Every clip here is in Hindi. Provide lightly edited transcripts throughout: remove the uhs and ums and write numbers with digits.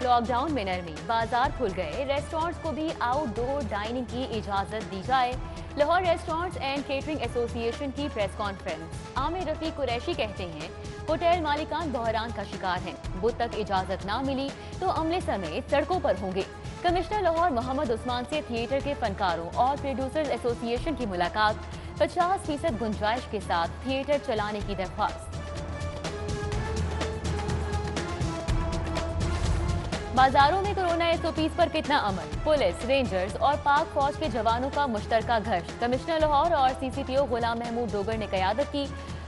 लॉकडाउन में नरमी, बाजार खुल गए, रेस्टोरेंट्स को भी आउटडोर डाइनिंग की इजाजत दी जाए। Lahore restaurants and catering association की प्रेस कॉन्फ्रेंस। आमिर रफीक कुरैशी कहते हैं होटल मालिकान बहरान का शिकार हैं। बुध तक इजाजत ना मिली तो अमले समेत सड़कों पर होंगे। कमिश्नर लाहौर मोहम्मद उस्मान से थिएटर के फनकारों और प्रोड्यूसर्स एसोसिएशन की मुलाकात। 50% गुंजाइश के साथ थिएटर चलाने की दरख्वास्त। बाजारों में कोरोना एसओपीज पर कितना अमल? पुलिस, रेंजर्स और पाक फौज के जवानों का मुश्तरका गश्त। कमिश्नर लाहौर और सीसीपीओ गुलाम महमूद डोगर ने क़यादत की।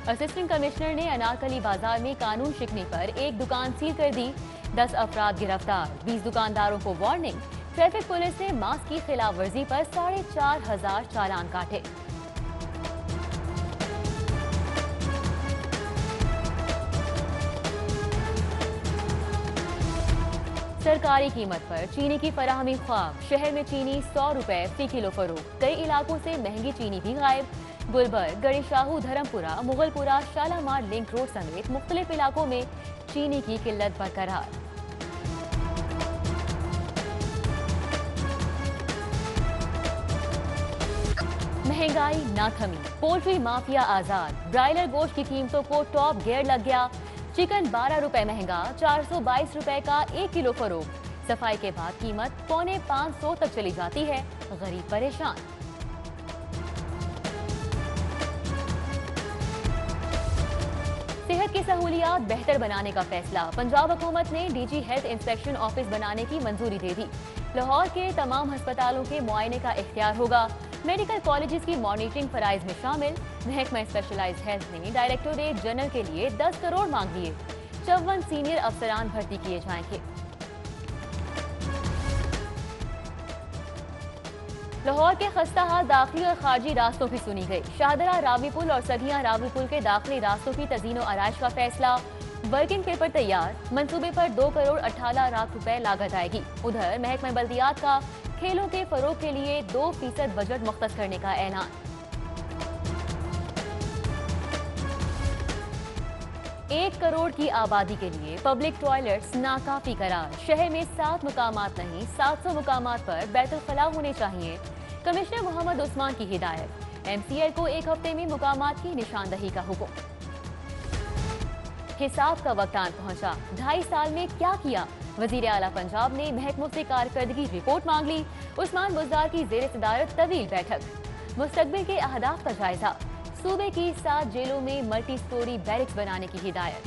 असिस्टेंट कमिश्नर ने अनारकली बाजार में कानून शिकनी पर एक दुकान सील कर दी। 10 अफराद गिरफ्तार, 20 दुकानदारों को वार्निंग। ट्रैफिक पुलिस ने मास्क की खिलाफ वर्जी पर 4,500 चालान काटे। सरकारी कीमत पर चीनी की फराहमी ख्वाब। शहर में चीनी 100 रुपए फी किलो फरोख्त। कई इलाकों से महंगी चीनी भी गायब। गुलबर्ग, गड़ी शाहू, धर्मपुरा, मुगलपुरा, शालामार लिंक रोड समेत मुख्तलिफ इलाकों में चीनी की किल्लत बरकरार। महंगाई ना थमी, पोल्ट्री माफिया आजाद। ब्रायलर गोश्त की कीमतों को टॉप गियर लग गया। चिकन 12 रुपए महंगा, 422 रुपए का 1 किलो फरोख्त। सफाई के बाद कीमत 450 तक चली जाती है। गरीब परेशान। सेहत की सहूलियात बेहतर बनाने का फैसला। पंजाब हुकूमत ने डीजी हेल्थ इंस्पेक्शन ऑफिस बनाने की मंजूरी दे दी। लाहौर के तमाम अस्पतालों के मुआयने का इख्तियार होगा। मेडिकल कॉलेजेस की मॉनिटरिंग फराइज में शामिल। महकमा स्पेशलाइज्ड हेल्थ ने डायरेक्टोरेट जनरल के लिए 10 करोड़ मांग लिए। 54 सीनियर अफसरान भर्ती किए जाएंगे। लाहौर के खस्ता हाल दाखिली और खारजी रास्तों की सुनी गई। शाहदरा रावीपुल और सगियां रावीपुल के दाखिली रास्तों की तज़ीनो आराइश का फैसला। वर्किंग पेपर तैयार। मंसूबे पर 2 करोड़ 18 लाख रुपए लागत आएगी। उधर महकमा बल्दियात का खेलों के फरोग के लिए 2% बजट मुख्तस करने का ऐलान। एक करोड़ की आबादी के लिए पब्लिक टॉयलेट्स नाकाफी करार। शहर में 7 मुकामात नहीं 700 मुकामात पर बैतुल खला होने चाहिए। कमिश्नर मोहम्मद उस्मान की हिदायत। MCL को 1 हफ्ते में मुकामात की निशानदही का हुक्म। हिसाब का वक्त आन पहुंचा। 2.5 साल में क्या किया? वजीर आला पंजाब ने महकमों से कारकर्दगी रिपोर्ट मांग ली। उस्मान बुज़दार की ज़ेर सदारत तवील बैठक। मुस्तकबिल के अहदाफ का जायजा। सूबे की 7 जेलों में मल्टी स्टोरी बैरिक्स बनाने की हिदायत।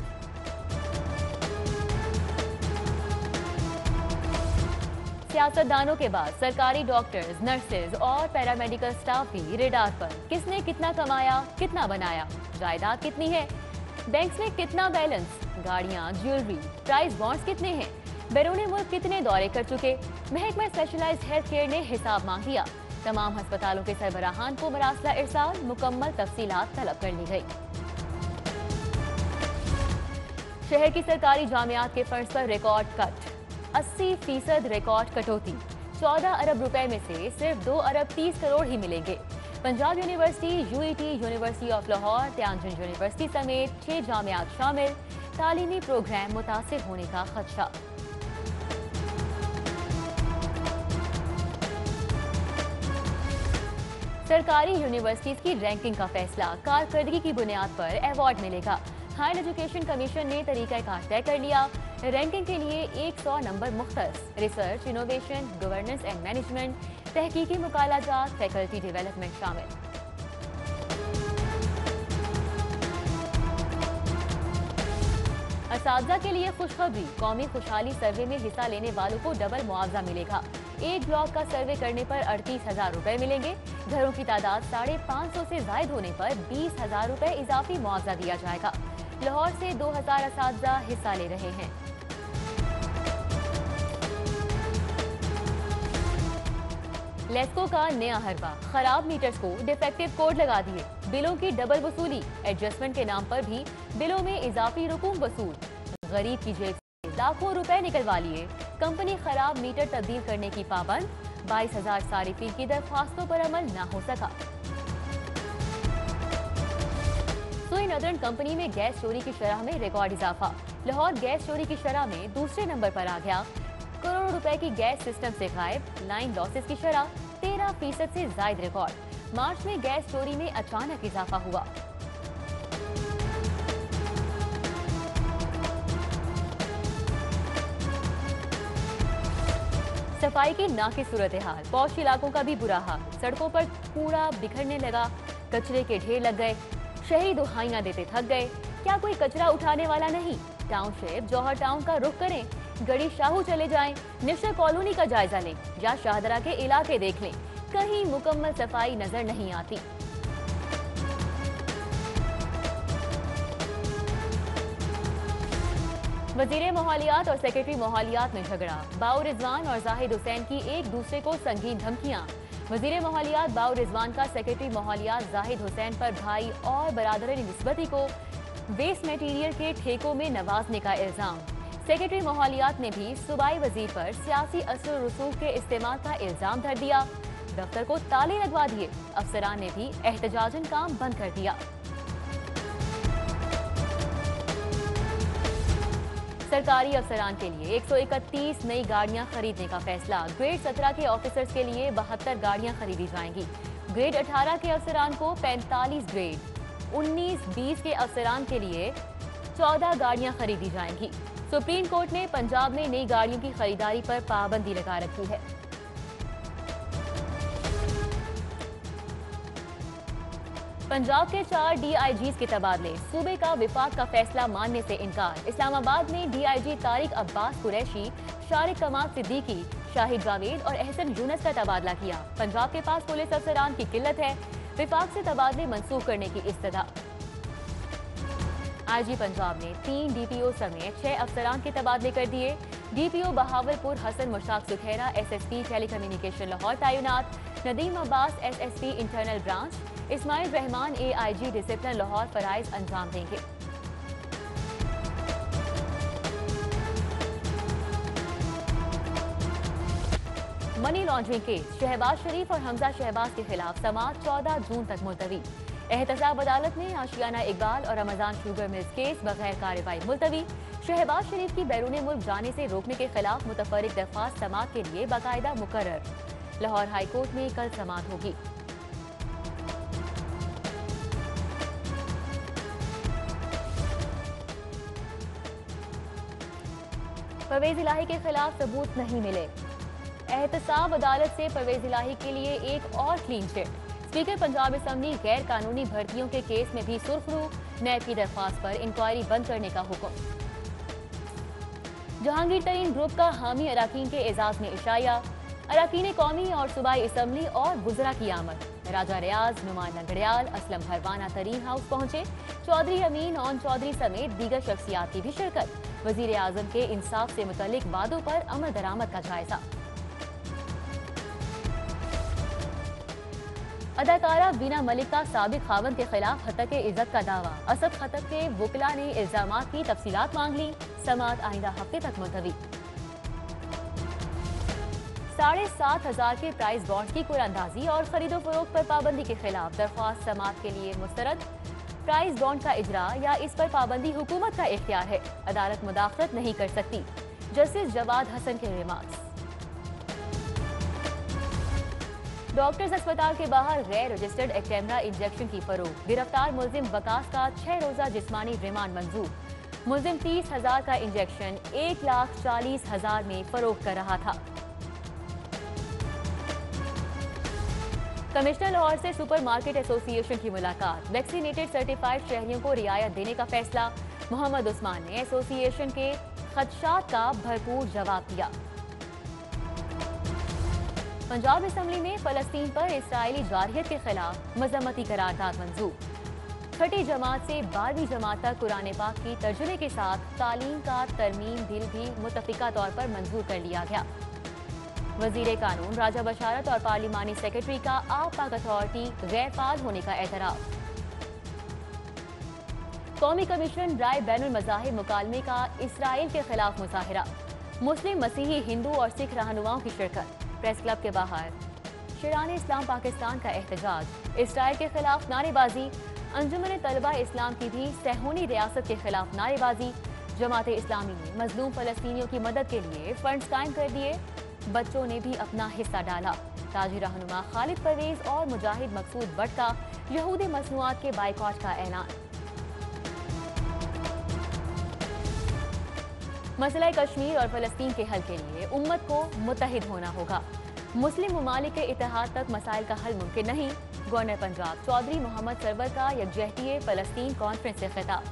सियासतदानों के बाद सरकारी डॉक्टर्स, नर्सेज और पैरामेडिकल स्टाफ भी रेडार पर। किसने कितना कमाया, कितना बनाया, जायदाद कितनी है, बैंक्स में कितना बैलेंस, गाड़ियां, ज्वेलरी, प्राइस बॉन्ड्स कितने हैं, बैरूनी मुल्क कितने दौरे कर चुके। महकमा स्पेशलाइज्ड हेल्थ केयर ने हिसाब मांग लिया। तमाम अस्पतालों के सरबराहान को मरासला इरसाल। मुकम्मल तफसीलात तलब कर ली गई। शहर की सरकारी जामियात के फंड्स पर रिकॉर्ड कट। 80% रिकॉर्ड कटौती। 14 अरब रुपए में से सिर्फ 2 अरब 30 करोड़ ही मिलेंगे। Punjab university, UET, university of Lahore, Tianjin university समेत 6 जामियात शामिल। तालीमी प्रोग्राम मुतासिर होने का खदशा। सरकारी यूनिवर्सिटीज की रैंकिंग का फैसला। कारकर्दगी की बुनियाद पर अवार्ड मिलेगा। हायर एजुकेशन कमीशन ने तरीकाकार तय कर लिया। रैंकिंग के लिए 100 नंबर मुख्तस। Research, innovation, governance and management, तहकीकी मुकालाजात, फैकल्टी डेवलपमेंट शामिल। असातिज़ा के लिए खुशखबरी। कौमी खुशहाली सर्वे में हिस्सा लेने वालों को डबल मुआवजा मिलेगा। एक ब्लॉक का सर्वे करने पर 38,000 रुपए मिलेंगे। घरों की तादाद 550 से जायद होने पर 20,000 रुपए इजाफी मुआवजा दिया जाएगा। लाहौर से 2000 असातिज़ा हिस्सा ले रहे हैं। लेस्को का नया हरबा। खराब मीटर्स को डिफेक्टिव कोड लगा दिए। बिलों की डबल वसूली। एडजस्टमेंट के नाम पर भी बिलों में इजाफी रकूम वसूल। गरीब की जेब से लाखों रुपए निकलवा लिए। कंपनी खराब मीटर तब्दील करने की पाबंद। 22,000 सारिफीन की दरख्वास्तों पर अमल न हो सका। सोई नदरन कंपनी में गैस चोरी की शरह में रिकॉर्ड इजाफा। लाहौर गैस चोरी की शरह में दूसरे नंबर पर आ गया। करोड़ रुपए की गैस सिस्टम से गायब, लाइन लॉसेस की शरह 13% से ज्यादा रिकॉर्ड। मार्च में गैस चोरी में अचानक इजाफा हुआ। सफाई की नाकिस सूरत हाल, पौष इलाकों का भी बुरा हाल। सड़कों पर कूड़ा बिखरने लगा, कचरे के ढेर लग गए। शहरी दुहाइयां देते थक गए, क्या कोई कचरा उठाने वाला नहीं? टाउनशिप जौहर टाउन का रुख करें, गड़ी शाहू चले जाएं, निश्चय कॉलोनी का जायजा लें या शाहदरा के इलाके देख लें, कहीं मुकम्मल सफाई नजर नहीं आती। वजीर मोहालियात और सेक्रेटरी मोहालियात में झगड़ा, बाउ रिजवान और जाहिद हुसैन की एक दूसरे को संगीन धमकियां। वजीर मोहालियात बाउ रिजवान का सेक्रेटरी मोहालियात जाहिद हुसैन पर भाई और बरादर निस्बती को वेस्ट मटेरियल के ठेकों में नवाजने का इल्जाम। सेक्रेटरी मोहालियात ने भी सूबाई वजीर पर सियासी असर रसूख के इस्तेमाल का इल्जाम धर दिया। दफ्तर को ताले लगवा दिए। अफसरान ने भी एहतजाजन काम बंद कर दिया। सरकारी अफसरान के लिए 131 नई गाड़ियां खरीदने का फैसला। ग्रेड 17 के ऑफिसर्स के लिए 72 गाड़ियां खरीदी जाएंगी। ग्रेड 18 के अफसरान को 45 ग्रेड, 19-20 के अफसरान के लिए 14 गाड़ियां खरीदी जाएंगी। सुप्रीम कोर्ट ने पंजाब में नई गाड़ियों की खरीदारी पर पाबंदी लगा रखी है। पंजाब के 4 DIGs के तबादले, सूबे का विफाक का फैसला मानने से इनकार। इस्लामाबाद में DIG तारिक अब्बास कुरैशी, शारिक कमाल सिद्दीकी, शाहिद जावेद और एहसन यूनस का तबादला किया। पंजाब के पास पुलिस अफसरान की किल्लत है, विफाक से तबादले मंसूख करने की इस्तदा। IG पंजाब ने 3 DPO समेत 6 अफसरान के तबादले कर दिए। DPO Bahawalpur Hasan Mushtaq Sukhera SSP telecommunication Lahore तैनात, Nadeem Abbas SSP internal branch, Ismail Rehman AIG discipline Lahore फराइज अंजाम देंगे। Money laundering case, Shahbaz Sharif और हमजा शहबाज के खिलाफ समाअत 14 जून तक मुलतवी। एहतसाब अदालत में आशियाना इकबाल और रमजान शुगर मिल्स केस बगैर कार्रवाई मुलतवी। शहबाज शरीफ की बैरून मुल्क जाने से रोकने के खिलाफ मुतफर्रिक दरख्वास्त समाअत के लिए बाकायदा मुकर्रर। लाहौर हाई कोर्ट में कल समाअत होगी। परवेज इलाही के खिलाफ सबूत नहीं मिले। एहतसाब अदालत से परवेज इलाही के लिए एक और clean chit. Speaker Punjab assembly गैर कानूनी भर्तियों के केस में भी सुर्खरू, नैब की दरख्वास्त पर इंक्वायरी बंद करने का हुक्म। जहांगीर तरीन ग्रुप का हामी अराकीन के एजाज में इशाया। अराकीन कौमी और सूबाई असेंबली और वुज़रा की आमद। राजा रियाज, नुमान लंगड़ियाल, असलम हरवाना तरीन हाउस पहुंचे। चौधरी अमीन और चौधरी समेत दीगर शख्सियात की भी शिरकत। वजीर आजम के इंसाफ से मुतल्लिक वादों पर अमल दरामद का जायजा। अदाकारा वीना मलिक का साबिक खावन के खिलाफ हत्या के इज्जत का दावा। असद खतब के वकला ने इल्जामात की तफसीलात मांग ली। समाअत आइंदा हफ्ते तक मुलतवी। 7,500 के प्राइस बॉन्ड्स की कुरानंदाजी और खरीदो फरोख्त पर पाबंदी के खिलाफ दरख्वास्त समाअत के लिए मुस्तरद। प्राइस बॉन्ड का इजरा या इस पर पाबंदी हुकूमत का इख्तियार है, अदालत मुदाखलत नहीं कर सकती। जस्टिस जवाद हसन के रिमार्क्स। डॉक्टर्स अस्पताल के बाहर गैर रजिस्टर्ड एक्टेमरा इंजेक्शन की फरोख्त। गिरफ्तार मुलजिम वकास का 6 रोजा जिस्मानी रिमांड मंजूर। मुलजिम 30,000 का इंजेक्शन 1,40,000 में फरोख्त कर रहा था। कमिश्नर लाहौर से सुपरमार्केट एसोसिएशन की मुलाकात। वैक्सीनेटेड सर्टिफाइड शहरियों को रियायत देने का फैसला। मोहम्मद उस्मान ने एसोसिएशन के खदशात का भरपूर जवाब दिया। पंजाब असेंबली में फलस्तीन पर इस्राएली जारहियत के खिलाफ मजम्मती करारदाद मंजूर। छठी जमात से 12वीं जमात तक कुरान पाक की तर्जुमे के साथ तालीम का तरमीम बिल भी मुतफिका तौर पर मंजूर कर लिया गया। वजीर कानून राजा बशारत और पार्लिमानी सेक्रेटरी का आप पाक अथॉरिटी गैर फाल होने का एतराफ। कौमी कमीशन राय बैनुल मज़ाहिब मुकालमे का इसराइल के खिलाफ मुजाहिरा। मुस्लिम, मसीही, हिंदू और सिख रहनुमाओं की शिरकत। प्रेस क्लब के बाहर शिराने इस्लाम पाकिस्तान का एहतजाज। इसराइल के खिलाफ नारेबाजी। अंजुमन तलबा इस्लाम की भी सहूनी रियासत के खिलाफ नारेबाजी। जमात इस्लामी ने मजलूम फलस्तीनियों की मदद के लिए फंड्स कायम कर दिए। बच्चों ने भी अपना हिस्सा डाला। ताजी रहनुमा खालिद परवेज और मुजाहिद मकसूद भट्ट का यहूदी मसनूआत के बाइकॉट का ऐलान। मसला कश्मीर और फलस्तीन के हल के लिए उम्मत को मुत्तहिद होना होगा। मुस्लिम ममालिक के इत्तेहाद तक मसाइल का हल मुमकिन नहीं। गवर्नर पंजाब चौधरी मोहम्मद सरवर का यकजहती फलस्तीन कॉन्फ्रेंस से खिताब।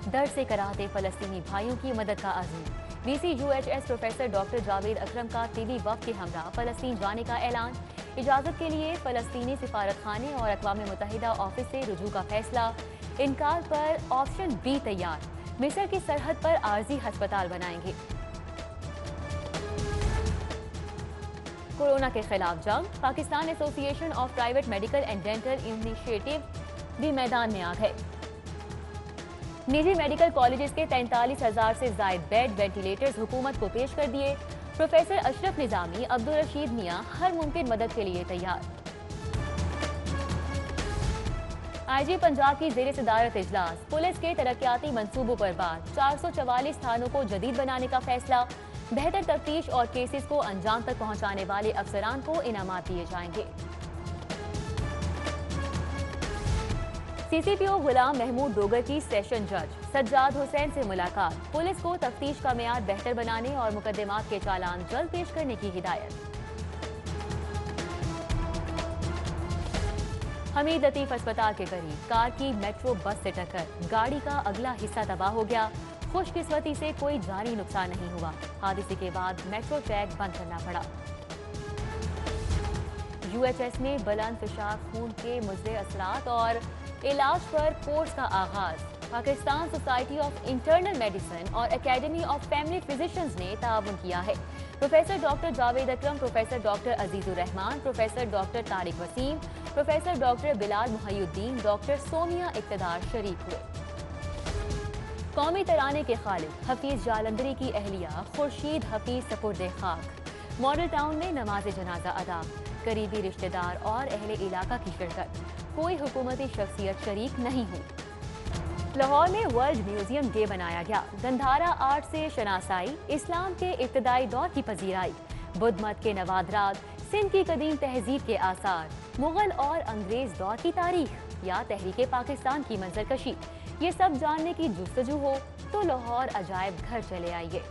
दर्द से कराहते फलस्तीनी भाइयों की मदद का आज़म। VCUHS प्रोफेसर डॉक्टर जावेद अकरम का टीवी वफ़द के हमरा फलस्तीन जाने का ऐलान। इजाज़त के लिए फलस्तीनी सिफारत खाने और अक़वाम मुत्तहिदा ऑफिस से रुजू का फैसला। इनकार पर ऑप्शन B तैयार। मिस्र की सरहद पर आर्जी अस्पताल बनाएंगे। कोरोना के खिलाफ जंग। Pakistan association of private medical and dental initiative भी मैदान में आ गए। निजी मेडिकल कॉलेजेस के 43,000 से जायद बेड वेंटिलेटर्स हुकूमत को पेश कर दिए। प्रोफेसर अशरफ निजामी अब्दुल रशीद मियां हर मुमकिन मदद के लिए तैयार। IG पंजाब की जेर सदारत इजलास। पुलिस के तरक्याती मंसूबों पर बात। 444 थानों को जदीद बनाने का फैसला। बेहतर तफ्तीश और केसेस को अंजाम तक पहुंचाने वाले अफसरान को इनामात दिए जाएंगे। CCPO गुलाम महमूद डोगर की सेशन जज सज्जाद हुसैन से मुलाकात। पुलिस को तफ्तीश का मियाद बेहतर बनाने और मुकदमात के चालान जल्द पेश करने की हिदायत। हमीद लतीफ अस्पताल के करीब कार की मेट्रो बस से टक्कर। गाड़ी का अगला हिस्सा तबाह हो गया। खुशकिस्मती से कोई जानी नुकसान नहीं हुआ। हादसे के बाद मेट्रो ट्रैक बंद करना पड़ा। UHS में बुलंद फिशार खून के मुज़र असरात और इलाज पर कोर्स का आगाज। Pakistan society of internal medicine और एकेडमी ऑफ फैमिली फिजिशियंस ने ताउन किया है। Professor doctor Javed Akram, professor doctor Azizur Rehman, professor doctor Tariq Waseem, professor doctor Bilal Mohiuddin, doctor Somia Iqtidar शरीक हुए। कौमी तराने के खालिद हफीज जालंधरी की अहलिया खुर्शीद हफीज सपुर्दे खाक। मॉडल टाउन में नमाज जनाजा अदा। करीबी रिश्तेदार और अहले इलाका की शिरकत। कोई हुकूमती शख्सियत शरीक नहीं हुई। लाहौर में वर्ल्ड म्यूजियम डे बनाया गया। गंधारा आर्ट से शनासाई, इस्लाम के इब्तदाई दौर की पजीराई, बुद्ध मत के नवादरात, सिंध की कदीम तहजीब के आसार, मुगल और अंग्रेज दौर की तारीख या तहरीके पाकिस्तान की मंजरकशी, ये सब जानने की जुस्तजू हो तो लाहौर अजायब घर चले आइए।